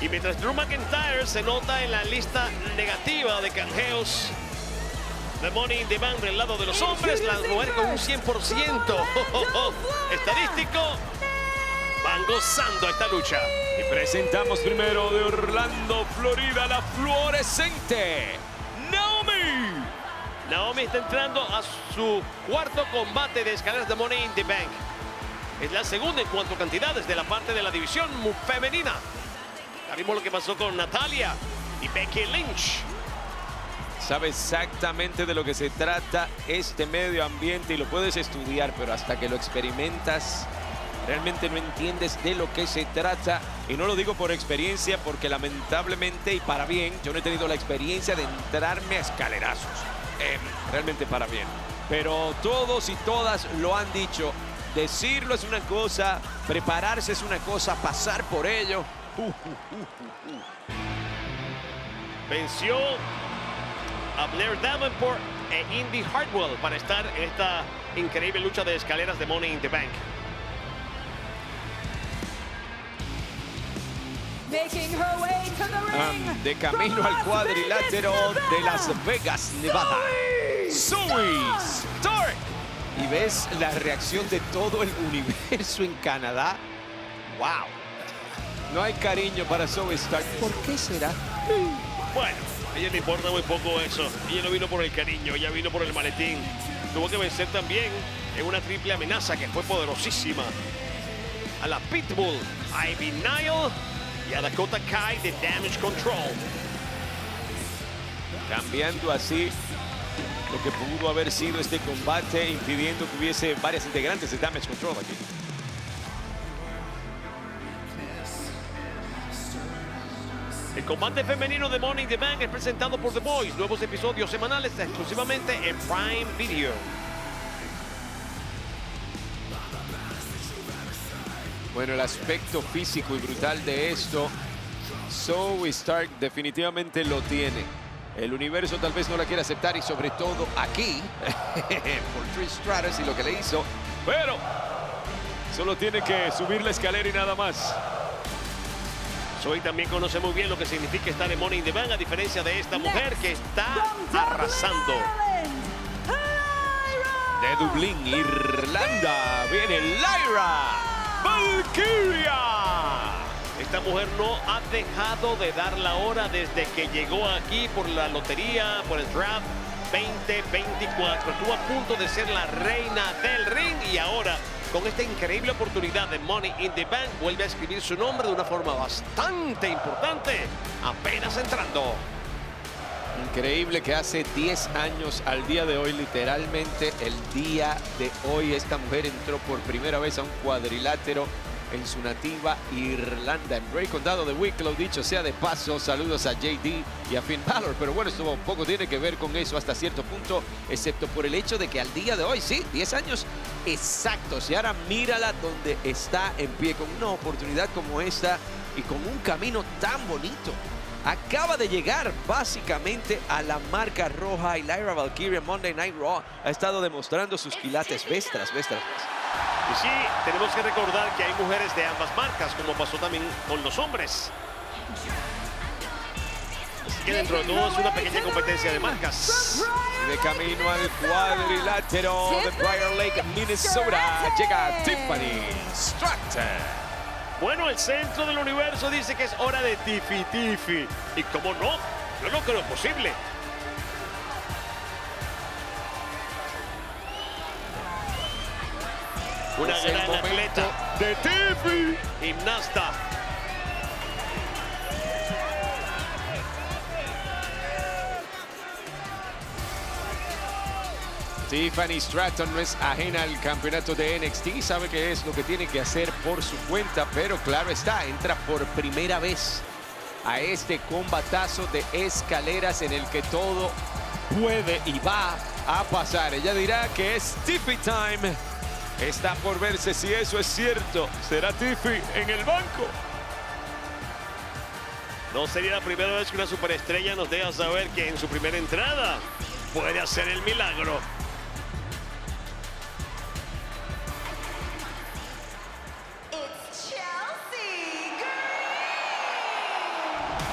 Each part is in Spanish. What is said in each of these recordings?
Y mientras Drew McIntyre se nota en la lista negativa de canjeos de Money in the Bank del lado de los hombres, las mujeres con un 100% estadístico van gozando esta lucha. Y presentamos primero de Orlando, Florida, la fluorescente Naomi. Naomi está entrando a su cuarto combate de escaleras de Money in the Bank. Es la segunda en cuanto a cantidades de la parte de la división femenina. Ya vimos lo que pasó con Natalia y Becky Lynch. Sabe exactamente de lo que se trata este medio ambiente y lo puedes estudiar, pero hasta que lo experimentas, realmente no entiendes de lo que se trata. Y no lo digo por experiencia, porque lamentablemente y para bien, yo no he tenido la experiencia de entrarme a escalerazos. Realmente para bien. Pero todos y todas lo han dicho. Decirlo es una cosa, prepararse es una cosa, pasar por ello. Venció a Blair Davenport e Indy Hartwell para estar en esta increíble lucha de escaleras de Money in the Bank. De camino al cuadrilátero de Las Vegas, Nevada. Zoey Stark. Y ves la reacción de todo el universo en Canadá. ¡Wow! No hay cariño para Zoey Stark. ¿Por qué será? Bueno, a ella le importa muy poco eso. Ella no vino por el cariño, ella vino por el maletín. Tuvo que vencer también en una triple amenaza que fue poderosísima a la Pitbull, Ivy Nile y a Dakota Kai de Damage Control. Cambiando así lo que pudo haber sido este combate, impidiendo que hubiese varias integrantes de Damage Control aquí. El combate femenino de Money in the Bank es presentado por The Boys. Nuevos episodios semanales exclusivamente en Prime Video. Bueno, el aspecto físico y brutal de esto, Zoey Stark definitivamente lo tiene. El universo tal vez no la quiera aceptar y sobre todo aquí, por Trish Stratus y lo que le hizo. Pero solo tiene que subir la escalera y nada más. Zoey también conoce muy bien lo que significa estar en Money in the Bank, a diferencia de esta mujer que está arrasando. De Dublín, Irlanda, viene Lyra Valkyria. Esta mujer no ha dejado de dar la hora desde que llegó aquí por la lotería, por el draft 2024. Estuvo a punto de ser la reina del ring y ahora, con esta increíble oportunidad de Money in the Bank, vuelve a escribir su nombre de una forma bastante importante, apenas entrando. Increíble que hace 10 años al día de hoy, literalmente el día de hoy, esta mujer entró por primera vez a un cuadrilátero en su nativa Irlanda, en Bray, condado de Wicklow. Dicho sea de paso, saludos a JD y a Finn Balor, pero bueno, esto poco tiene que ver con eso hasta cierto punto, excepto por el hecho de que al día de hoy, sí, 10 años exactos, y ahora mírala donde está en pie, con una oportunidad como esta y con un camino tan bonito. Acaba de llegar básicamente a la marca roja y Lyra Valkyria Monday Night Raw ha estado demostrando sus quilates. Ves tras vez. Y sí, tenemos que recordar que hay mujeres de ambas marcas, como pasó también con los hombres. Así que dentro de todo es una pequeña competencia de marcas. De camino al cuadrilátero de Briar Lake, Minnesota, llega Tiffany Stratton. Bueno, el centro del universo dice que es hora de Tiffy Tiffy. Y cómo no, yo no creo posible. Una gran atleta de Tiffy. Gimnasta. Tiffany Stratton no es ajena al campeonato de NXT, sabe que es lo que tiene que hacer por su cuenta, pero claro está, entra por primera vez a este combatazo de escaleras en el que todo puede y va a pasar. Ella dirá que es Tiffy time. Está por verse si eso es cierto. ¿Será Tiffy en el banco? No sería la primera vez que una superestrella nos deja saber que en su primera entrada puede hacer el milagro.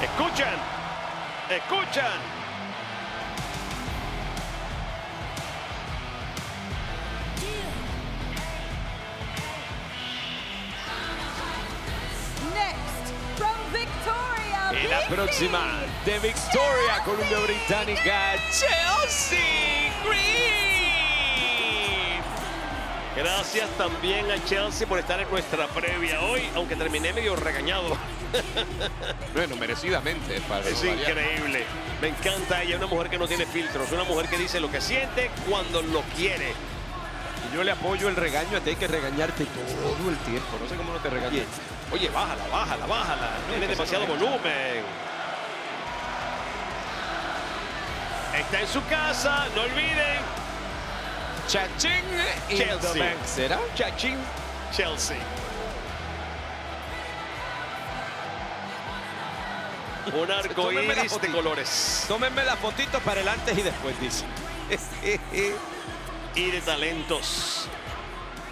Escuchan, escuchan. Next, from Victoria, Y la próxima de Victoria, Columbia Británica, Chelsea Green. Gracias también a Chelsea por estar en nuestra previa hoy, aunque terminé medio regañado. Bueno, merecidamente. Para Es increíble. Me encanta ella, una mujer que no tiene filtros, una mujer que dice lo que siente cuando lo quiere. Y yo le apoyo el regaño, a ti hay que regañarte todo el tiempo. No sé cómo no te regañas. Oye, bájala, bájala, bájala. Tiene demasiado volumen. Está en su casa, no olviden. Chachín y Chelsea. Bank, ¿será? Chachín, Chelsea. Un arco Tómenme la iris de fotito. colores Tómenme la fotito para el antes y después, dice. y de talentos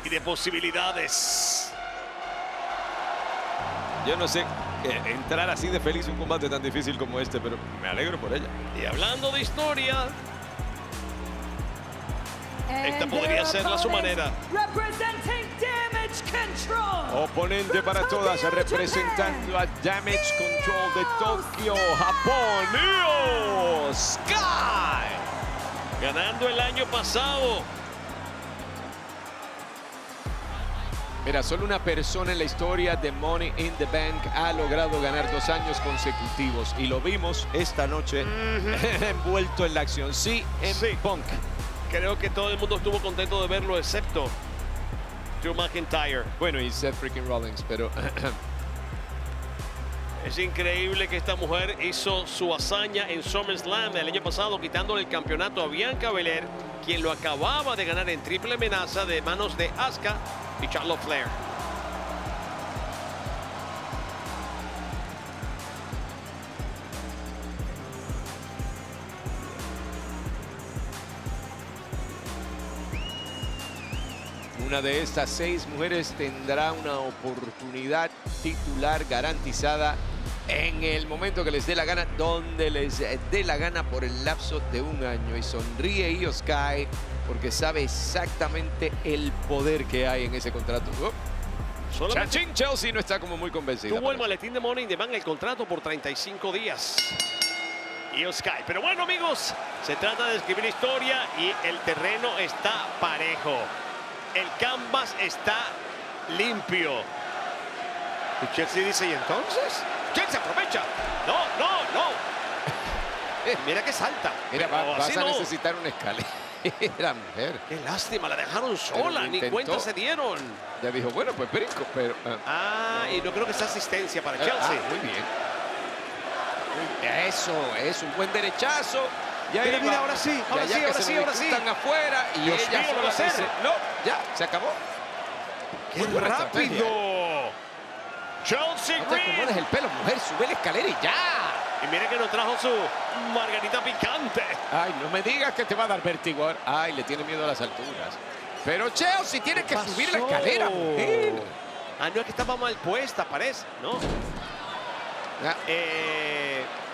y de posibilidades. Yo no sé entrar así de feliz en un combate tan difícil como este, pero me alegro por ella. Y hablando de historia, esta And podría their ser a su opponent, manera. Representing Damage Control. Oponente para todas, representando a Damage Control de Tokio, Japón, Io Sky. Ganando el año pasado. Mira, solo una persona en la historia de Money in the Bank ha logrado ganar 2 años consecutivos. Y lo vimos esta noche envuelto en la acción. Sí, en Sí. Punk. Creo que todo el mundo estuvo contento de verlo, excepto Drew McIntyre. Bueno, y Seth freaking Rollins, pero Es increíble que esta mujer hizo su hazaña en SummerSlam el año pasado, quitándole el campeonato a Bianca Belair, quien lo acababa de ganar en triple amenaza de manos de Asuka y Charlotte Flair. una de estas 6 mujeres tendrá una oportunidad titular garantizada en el momento que les dé la gana, donde les dé la gana por el lapso de 1 año. Y sonríe Io Sky porque sabe exactamente el poder que hay en ese contrato. Solamente Chachín, Chelsea no está como muy convencida. tuvo el maletín de Money in the Bank el contrato por 35 días. Io Sky. Pero bueno, amigos, se trata de escribir historia y el terreno está parejo. El canvas está limpio. Y Chelsea dice, ¿y entonces? Chelsea aprovecha. No, no, no. Mira que salta. Mira, Pero vas así a no. necesitar una escalera, mujer. Qué lástima, la dejaron sola, lo ni intentó. cuenta se dieron. Ya dijo, bueno, pues brinco, pero... Y no creo que sea asistencia para Chelsea. muy bien. Eso, es un buen derechazo. Ya Mira, mira, ahora sí, ahora sí, ahora sí, ahora sí. Están afuera y Dios ella mío, lo sola va a hacer. dice, no, ya, se acabó. ¡Qué Muy buena rápido! estrategia. Chelsea No te Green. acomodes el pelo, mujer, sube la escalera y ya. Y mire que nos trajo su margarita picante. Ay, no me digas que te va a dar vértigo. Ay, le tiene miedo a las alturas. Pero Chelsea tiene que subir la escalera, mujer. No, es que estaba mal puesta, parece, ¿no? Ah,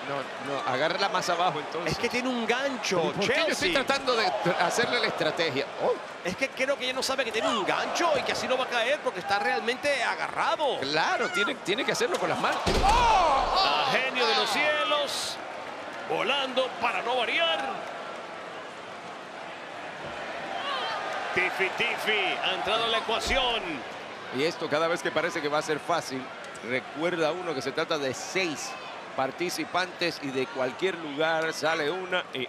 no, agárrala más abajo entonces. Es que tiene un gancho, ¿Por qué yo estoy Chelsea. tratando de hacerle la estrategia? Oh, Es que creo que ella no sabe que tiene un gancho y que así no va a caer porque está realmente agarrado. claro, tiene que hacerlo con las manos. La genio de los cielos, volando para no variar. Tiffy ha entrado en la ecuación. Y esto cada vez que parece que va a ser fácil, recuerda uno que se trata de 6 participantes y de cualquier lugar sale una y...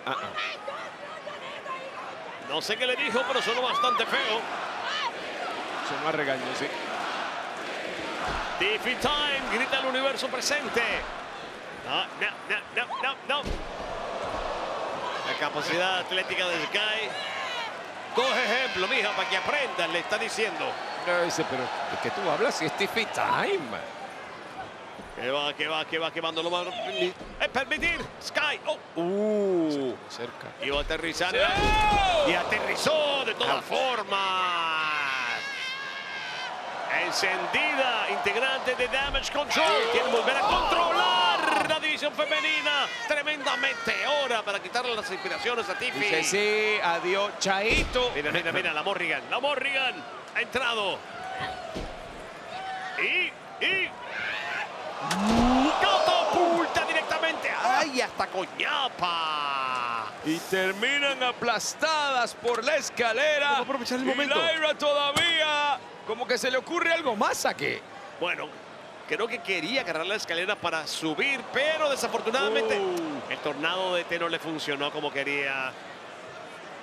No sé qué le dijo, pero sonó bastante feo. Sonó a regaño, sí. Tiffy Time, grita el universo presente. No. La capacidad atlética de Sky. Coge ejemplo, mija, para que aprendan, le está diciendo. No, dice, pero ¿de qué tú hablas? Si es Tiffy Time. Que va, no lo va a permitir. Sky. Cerca. Iba a aterrizar. ¡Sí! Y aterrizó de todas formas. Encendida, integrante de Damage Control. Quieren volver a controlar la división femenina. Tremendamente. Hora para quitarle las inspiraciones a Tiffy. Dice sí, adiós, chaito. Mira, la Morrigan. La Morrigan ha entrado. Y catapulta directamente. ¡Ay, hasta coñapa! Y terminan aplastadas por la escalera. Vamos a aprovechar el momento. Y Lyra todavía, como que se le ocurre algo más aquí. Bueno, creo que quería agarrar la escalera para subir, pero desafortunadamente el tornado de T no le funcionó como quería.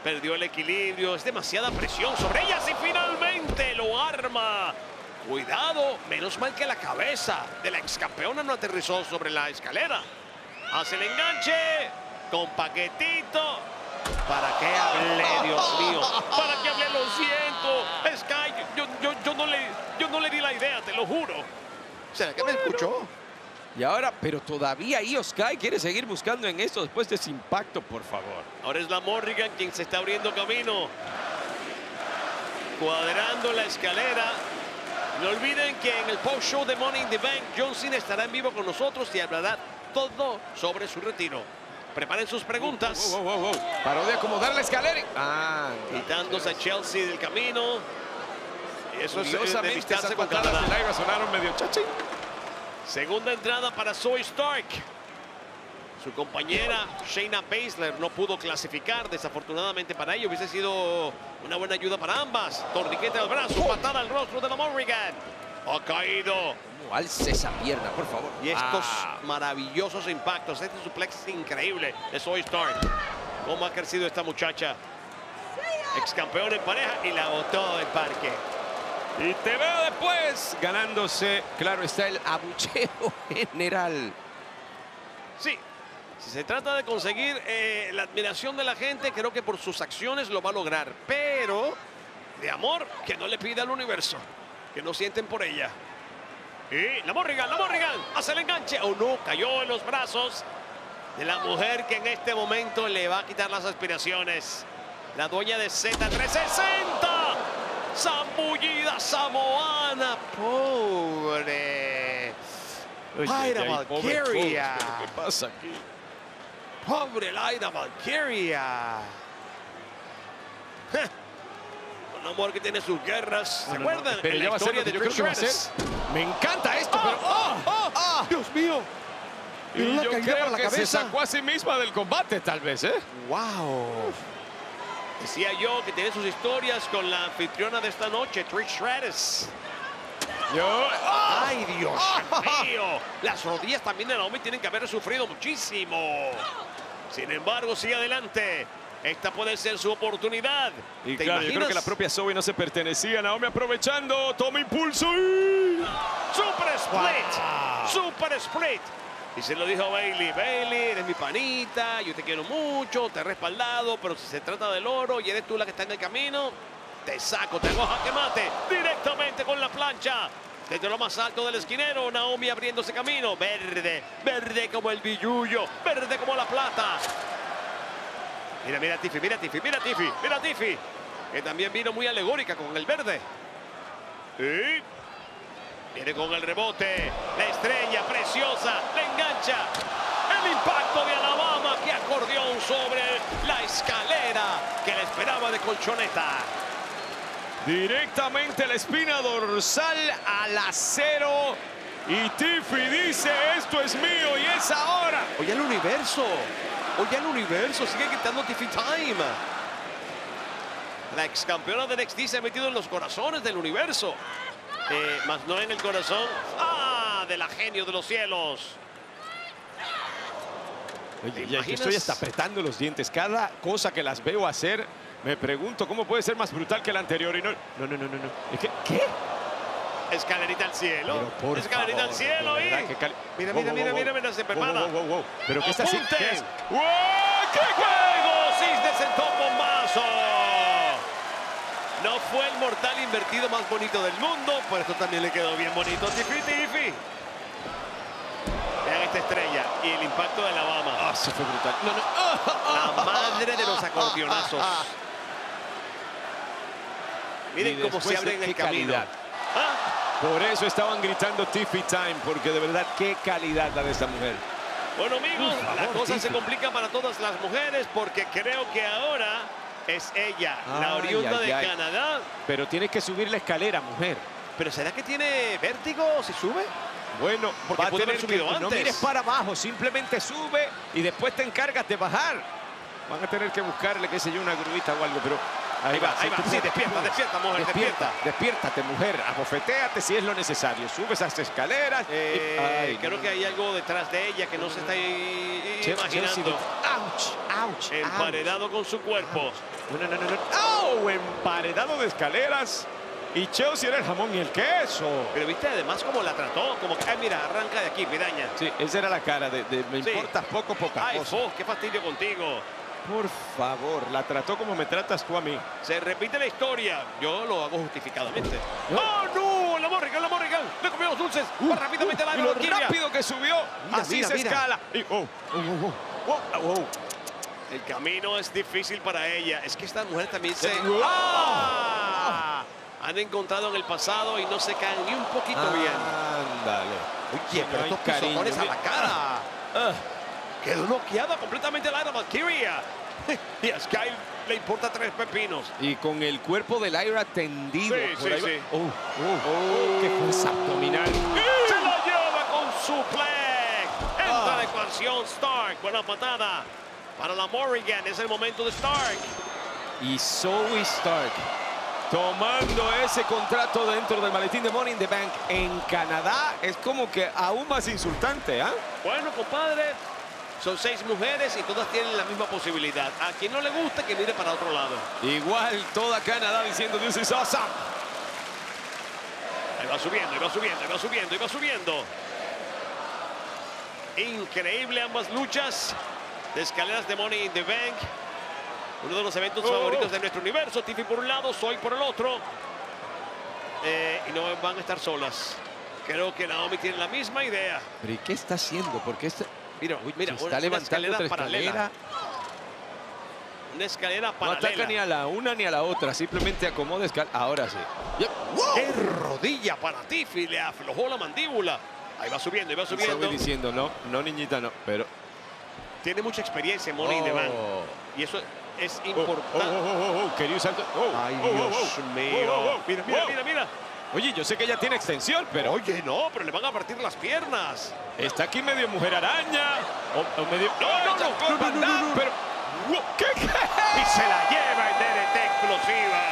Perdió el equilibrio. Es demasiada presión sobre ellas y finalmente lo arma. Cuidado, menos mal que la cabeza de la ex campeona no aterrizó sobre la escalera. Hace el enganche con paquetito. ¿Para qué hablé, Dios mío? ¿Para qué hablé? Lo siento. Sky, yo no le di la idea, te lo juro. ¿Será que me escuchó? Y ahora, pero todavía Io Sky quiere seguir buscando en esto después de ese impacto, por favor. Ahora es la Morrigan quien se está abriendo camino. Cuadrando la escalera. No olviden que en el post-show de Money in the Bank, John Cena estará en vivo con nosotros y hablará todo sobre su retiro. Preparen sus preguntas. Paró de acomodar la escalera. Quitándose a Chelsea del camino. Y eso es de Curiosamente, alistarse esas con patadas Canadá. de Lyra sonaron medio chachín. Segunda entrada para Zoe Stark. Su compañera Shayna Baszler no pudo clasificar. Desafortunadamente para ella hubiese sido una buena ayuda para ambas. Torniquete al brazo, patada al rostro de la Morrigan. Ha caído. ¿Cómo alce esa pierna, por favor? Y estos maravillosos impactos. Este suplex es increíble de Zoe Stark. Cómo ha crecido esta muchacha. Ex campeón en pareja y la botó del parque. Y te veo después ganándose, claro está, el abucheo general. Sí, si se trata de conseguir la admiración de la gente, creo que por sus acciones lo va a lograr. Pero de amor, que no le pida al universo, que no sienten por ella. Y la Morrigan hace el enganche. Oh no, cayó en los brazos de la mujer que en este momento le va a quitar las aspiraciones. La dueña de Z360. Zambullida samoana, pobre. Lyra Valkyria. ¿Qué pasa aquí? Pobre Lyra Valkyria. Un amor que tiene sus guerras. ¿Se acuerdan? Pero En ya la va a ser historia lo que de yo creo que va a Trish ser. Stratus. Me encanta esto, pero Dios mío. y yo creo la que se cabeza. sacó a sí misma del combate, tal vez, ¿eh? Wow. Decía yo que tiene sus historias con la anfitriona de esta noche, Trish Stratus. ¡Ay, Dios mío! Las rodillas también de Naomi tienen que haber sufrido muchísimo. Sin embargo, sigue adelante. Esta puede ser su oportunidad. Y ¿Te claro, yo creo imaginas? que la propia Zoe no se pertenecía. Naomi aprovechando, toma impulso y... ¡Super split! ¡Super split! Y se lo dijo a Bayley. Bayley, eres mi panita, yo te quiero mucho, te he respaldado, pero si se trata del oro y eres tú la que está en el camino, te saco, te hago jaque mate directamente con la plancha. Desde lo más alto del esquinero, Naomi abriéndose camino. Verde, verde como el billullo, verde como la plata. Mira Tiffy, mira Tiffy, que también vino muy alegórica con el verde. Y viene con el rebote, la estrella preciosa, la engancha. El impacto de Alabama, que acordeón sobre la escalera que la esperaba de colchoneta. Directamente la espina dorsal al acero. Y Tiffy dice, esto es mío y es ahora. Oye el universo, sigue gritando Tiffy Time. La ex campeona de NXT se ha metido en los corazones del universo. Más no en el corazón de la genio de los cielos. Oye, ya que estoy hasta apretando los dientes. Cada cosa que las veo hacer, me pregunto cómo puede ser más brutal que la anterior. Y no. Es que, ¿qué? Escalerita al cielo. Escalerita al cielo. Mira, se prepara. Pero ¿qué está haciendo? ¡Apunten! ¡Wow! ¡Qué juego! Cisne sentó bombazo. No fue el mortal invertido más bonito del mundo, por eso también le quedó bien bonito a Tiffy. esta estrella y el impacto de Alabama. Ah, eso fue brutal. No, no. La madre de los acordeonazos. Miren cómo se abren el camino. Calidad. Por eso estaban gritando Tiffy Time, porque de verdad, qué calidad la de esta mujer. Bueno, amigos, la cosa se complica para todas las mujeres porque creo que ahora es ella, la oriunda de Canadá. Pero tienes que subir la escalera, mujer. ¿Pero será que tiene vértigo si sube? Bueno, porque va a puede tener haber subido que, antes. no mires para abajo, simplemente sube y después te encargas de bajar. Van a tener que buscarle, qué sé yo, una gruita o algo, pero ahí va. Sí, despierta, mujer, despierta. Despiértate, mujer, abofetéate si es lo necesario. Sube esas escaleras. Creo que hay algo detrás de ella que no se está imaginando. ¡Auch! Emparedado con su cuerpo. No. ¡Oh! Emparedado de escaleras. Y Chelsea era el jamón y el queso. Pero viste además cómo la trató, como que, mira, arranca de aquí, piraña. Sí, esa era la cara de me importa poca cosa. Qué fastidio contigo. Por favor, la trató como me tratas tú a mí. Se repite la historia. Yo lo hago justificadamente. ¡Oh, no! La Morrigan. Le comió los dulces. Va rápidamente a la lo rápido que subió. Así se escala. Y, El camino es difícil para ella. Es que esta mujer también se... Han encontrado en el pasado y no se caen ni un poquito bien. Ándale. Oye, pero estos pisotones a la cara. Quedó noqueada completamente la Valkyria. Y a Sky le importa 3 pepinos. Y con el cuerpo de Lyra tendido. Sí. ¡Qué fuerza abdominal! Se la lleva con suplex. Entra la ecuación Stark. Buena patada para la Morrigan. Es el momento de Stark. Y Zoe Stark tomando ese contrato dentro del maletín de Money in the Bank en Canadá. Es como que aún más insultante, ¿ah? Bueno, compadre, son 6 mujeres y todas tienen la misma posibilidad. A quien no le gusta, que mire para otro lado. Igual toda Canadá diciendo "This is awesome". Ahí va subiendo. Increíble ambas luchas de escaleras de Money in the Bank. Uno de los eventos favoritos de nuestro universo. Tiffy por un lado, Zoe por el otro. Y no van a estar solas. Creo que Naomi tiene la misma idea. ¿Pero y qué está haciendo? Porque mira, está levantando otra escalera. Una escalera No paralela. ataca ni a la una ni a la otra. Simplemente acomoda escalera. Ahora sí. ¡Wow! ¡Qué rodilla para Tiffy! Le aflojó la mandíbula. Ahí va subiendo. Estoy diciendo, no, niñita, no. Pero tiene mucha experiencia en Money in the Bank. Y eso es importante. Quería usar... Ay, Dios mío. Mira. Oye, yo sé que ella tiene extensión, pero... Oye, no, pero le van a partir las piernas. Está aquí medio mujer araña. O medio... No, pero... ¿Qué? Y se la lleva en DDT explosiva.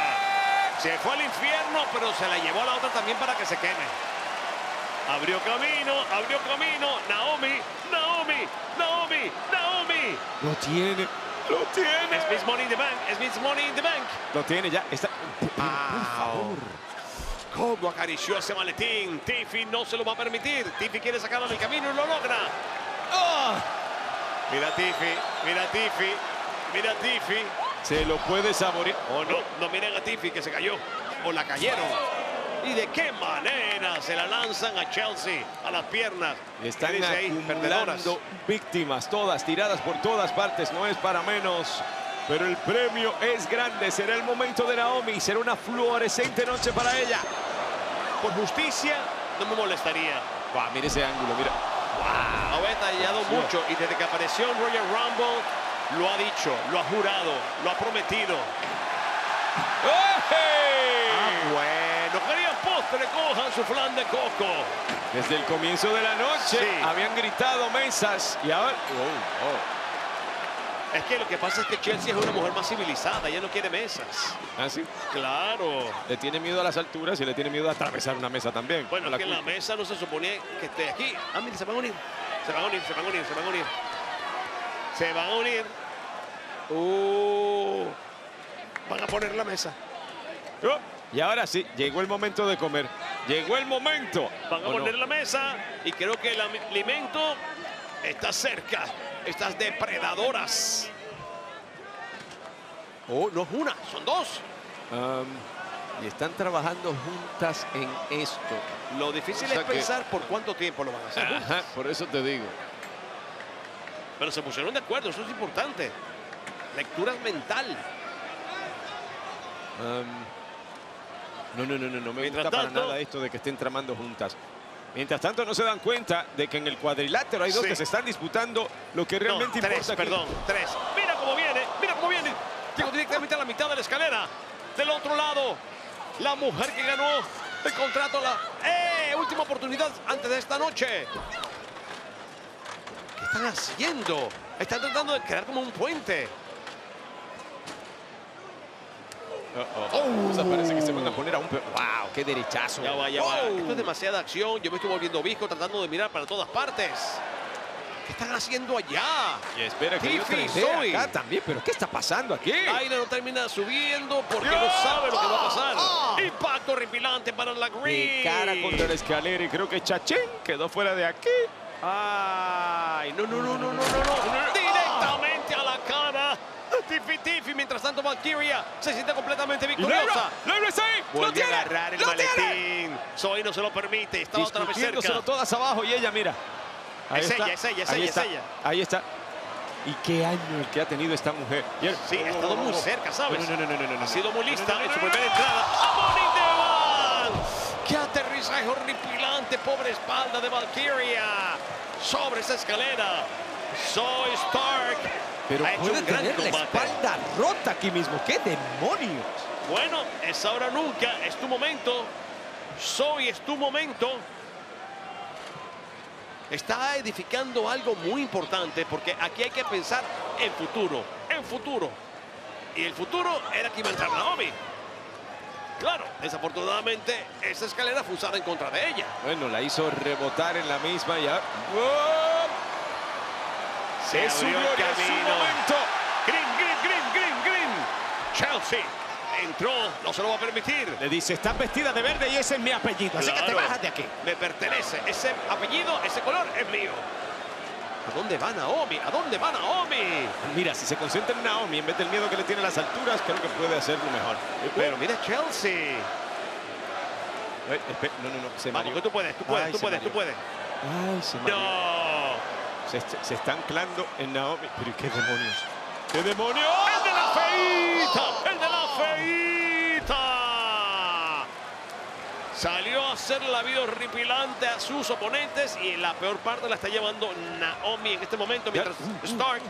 Se fue al infierno, pero se la llevó a la otra también para que se queme. Abrió camino. Naomi. Lo tiene. Es Miss Money in the Bank. Lo tiene ya. Está... Por favor. Cómo acarició ese maletín. Tiffy no se lo va a permitir. Tiffy quiere sacarlo del camino y lo logra. Mira Tiffy. Se lo puede saborear. No miren a Tiffy que se cayó. O la cayeron. ¿Y de qué manera se la lanzan a Chelsea? A las piernas. Están perdedoras. acumulando víctimas, todas tiradas por todas partes. No es para menos. Pero el premio es grande. Será el momento de Naomi. Será una fluorescente noche para ella. Por justicia, no me molestaría. Wow, mire ese ángulo, mira. Ha batallado mucho. Y desde que apareció en Royal Rumble, lo ha dicho, lo ha jurado, lo ha prometido. Bueno, querían postre, cojan su flan de coco. Desde el comienzo de la noche habían gritado mesas y ahora... Es que lo que pasa es que Chelsea es una mujer más civilizada, ella no quiere mesas. ¿Ah, sí? Claro. Le tiene miedo a las alturas y le tiene miedo a atravesar una mesa también. Bueno, es que la mesa no se supone que esté aquí. Mira, se van a unir. Van a poner la mesa. Y ahora sí, llegó el momento de comer. Llegó el momento. Van a poner la mesa y creo que el alimento está cerca. Estas depredadoras. No es una, son 2. Y están trabajando juntas en esto. Lo difícil es pensar por cuánto tiempo lo van a hacer. Por eso te digo. Pero se pusieron de acuerdo, eso es importante. Lectura mental. No me Mientras gusta para tanto, nada esto de que estén tramando juntas. Mientras tanto, no se dan cuenta de que en el cuadrilátero hay dos que se están disputando lo que realmente tres, importa. perdón, tres. Mira cómo viene, mira cómo viene. Llegó directamente a la mitad de la escalera. Del otro lado, la mujer que ganó el contrato, última oportunidad antes de esta noche. ¿Qué están haciendo? Están tratando de crear como un puente. O sea, parece que se van a poner a un... ¡Wow! ¡Qué derechazo! Ya va, ya va. Esto es demasiada acción. Yo me estoy volviendo visco tratando de mirar para todas partes. ¿Qué están haciendo allá? Y espera que hay otra Tiffy, idea Zoe. acá también. ¿Pero qué está pasando aquí? Aire no termina subiendo porque no sabe lo que va a pasar. Impacto horripilante para la Green. De cara contra la escalera y creo que Chachén quedó fuera de aquí. Ay, no. Directamente a la cara. Tiffy. Mientras tanto, Valkyria se siente completamente victoriosa. Vuelve a agarrar el maletín. Zoe no se lo permite. Está otra vez cerca. Todas abajo y ella, mira. Es ella. Ahí está. ¿Y qué año el que ha tenido esta mujer? Sí, ha estado muy cerca, ¿sabes? No. Ha sido muy lista en su primera entrada. ¡A Monique Devon! ¡Qué aterrizaje horripilante! Pobre espalda de Valkyria. Sobre esa escalera. Zoe Stark. Pero ha hecho puede un gran tener la combate. espalda rota aquí mismo. ¡Qué demonios! Bueno, es ahora o nunca. Es tu momento. Zoe, es tu momento. Está edificando algo muy importante porque aquí hay que pensar en futuro. Y el futuro era que iba a entrar Naomi. Claro, desafortunadamente esa escalera fue usada en contra de ella. Bueno, la hizo rebotar en la misma ya. Se es su abrió el gloria, es su camino. momento. Green. Chelsea entró, no se lo va a permitir. Le dice, estás vestida de verde y ese es mi apellido, así que te Claro. bajas de aquí. Me pertenece, ese apellido, ese color es mío. ¿A dónde va Naomi? Mira, si se concentra en Naomi en vez del miedo que le tiene a las alturas, creo que puede hacerlo mejor. Pero mira Chelsea. No, se Vamos, mareó. que tú puedes. Ay, se mareó. No. Se está anclando en Naomi. Pero ¿qué demonios? ¡Qué demonios! ¡El de la feita! Salió a hacer la vida horripilante a sus oponentes y la peor parte la está llevando Naomi en este momento, mientras Stark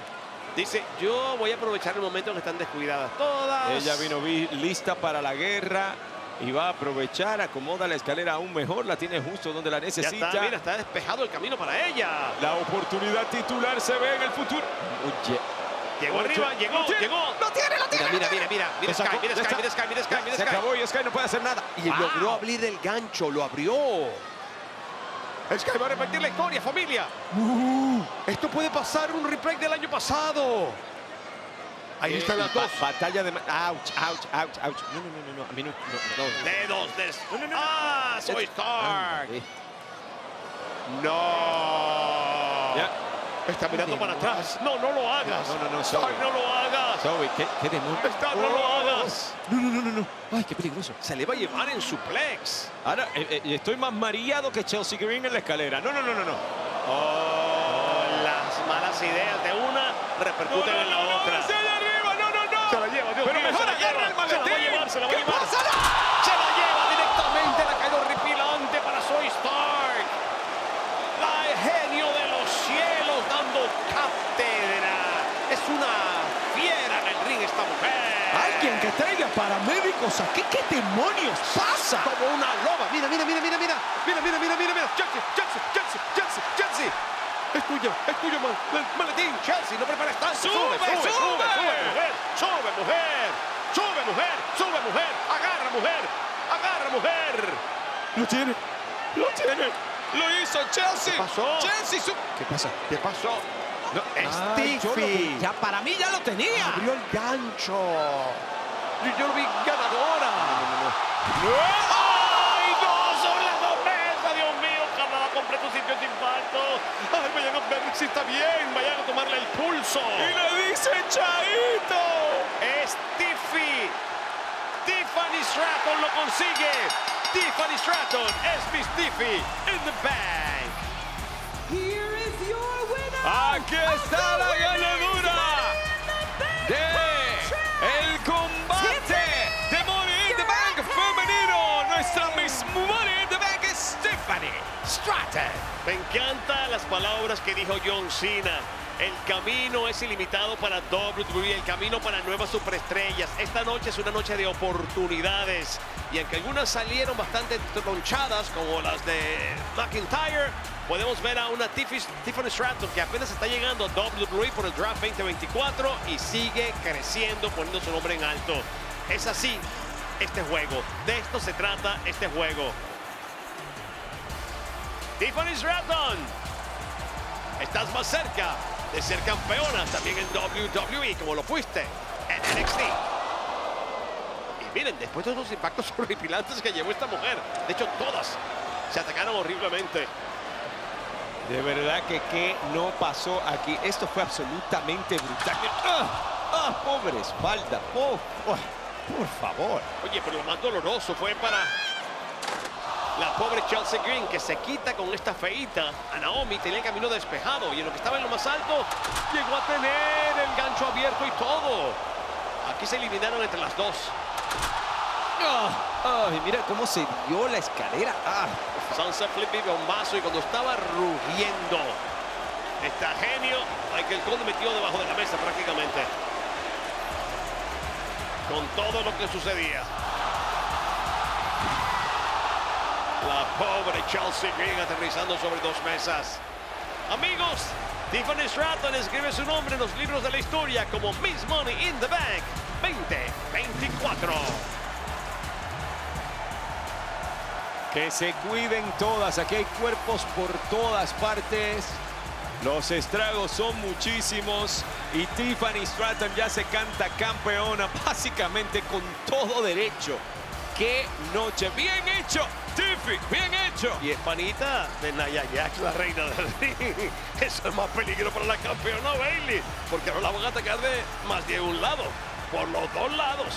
dice, yo voy a aprovechar el momento en que están descuidadas todas. Ella vino lista para la guerra y va a aprovechar, acomoda la escalera aún mejor, la tiene justo donde la Ya necesita. está, mira, está despejado el camino para ella. La oportunidad titular se ve en el futuro. Oye. Llegó arriba, llegó. ¡Lo tiene! Mira, Sky. Se acabó y Sky no puede hacer nada. Y logró abrir el gancho, lo abrió. Sky va a repetir la historia, familia. Esto puede pasar un replay del año pasado. Ahí están las dos. Batalla de... Ouch. No. A mí no. Dedos. No. ¡Ah! Soy Stark. No. Ya. Está mirando para atrás. No lo hagas. No, Stark, no lo hagas. Zoe, ¿qué demonios? Stark, no lo hagas. No. Ay, qué peligroso. Se le va a llevar en suplex. Ahora, estoy más mareado que Chelsea Green en la escalera. No. Oh, las malas ideas de una repercuten en la otra. ¡Hacia allá arriba! ¡No! Se la lleva, Dios Pero mío, mejor se la agarra lleva. el maletín. Se la va a ¿Qué llevar. pasa? Se la lleva directamente. La caída horripilante para Zoe Stark. La genio de los cielos dando cátedra. Es una fiera en el ring esta mujer. Alguien que traiga paramédicos aquí. ¿Qué demonios pasa? Como una loba. Mira. Chelsea. Es tuyo, maletín. Chelsea, no prepares tanto. Sube, mujer. Agarra, mujer. Lo tiene. Lo hizo Chelsea. ¿Qué pasó? Chelsea. ¿Qué pasó? No, Tiffy. ya para mí ya lo tenía. Abrió el gancho. Yo lo vi ganadora. ¡Ay, no! Sobre la mesa, Dios mío. Canadá completo sitio de impacto. Ay, vayan a ver si está bien. Vayan a tomarle el pulso. Y le dice Chaito. Es Tiffy. Tiffany Stratton lo consigue. Tiffany Stratton es Miss Tiffy in the bank. Here is your winner. Aquí está la ganadora de el combate de Money in the Bank femenino. Nuestra Miss Money in the Bank es Tiffany Stratton. Me encantan las palabras que dijo John Cena. El camino es ilimitado para WWE, el camino para nuevas superestrellas. Esta noche es una noche de oportunidades. Y aunque algunas salieron bastante tronchadas, como las de McIntyre, podemos ver a una Tiffany Stratton que apenas está llegando a WWE por el Draft 2024 y sigue creciendo, poniendo su nombre en alto. Es así este juego. De esto se trata este juego. Tiffany Stratton, estás más cerca de ser campeona también en WWE, como lo fuiste en NXT. Y miren, después de esos impactos horripilantes que llevó esta mujer, de hecho todas se atacaron horriblemente. De verdad que qué no pasó aquí. Esto fue absolutamente brutal. Pobre espalda. Por favor. Oye, pero lo más doloroso fue para la pobre Chelsea Green, que se quita con esta feíta a Naomi. Tenía el camino despejado y en lo que estaba en lo más alto llegó a tener el gancho abierto y todo. Aquí se eliminaron entre las dos. Ay, mira cómo se dio la escalera. Sunset Flip y bombazo, y cuando estaba rugiendo está genio, Michael Cole metió debajo de la mesa prácticamente con todo lo que sucedía. La pobre Chelsea Green aterrizando sobre dos mesas. Amigos, Tiffany Stratton escribe su nombre en los libros de la historia como Miss Money in the Bank 2024. Que se cuiden todas. Aquí hay cuerpos por todas partes. Los estragos son muchísimos. Y Tiffany Stratton ya se canta campeona, básicamente con todo derecho. ¡Qué noche! ¡Bien hecho, Tiffy! ¡Bien hecho! Y es panita de Nia Jax, la reina del ring. Eso es más peligro para la campeona Bayley, porque ahora la van a atacar de más de un lado, por los dos lados.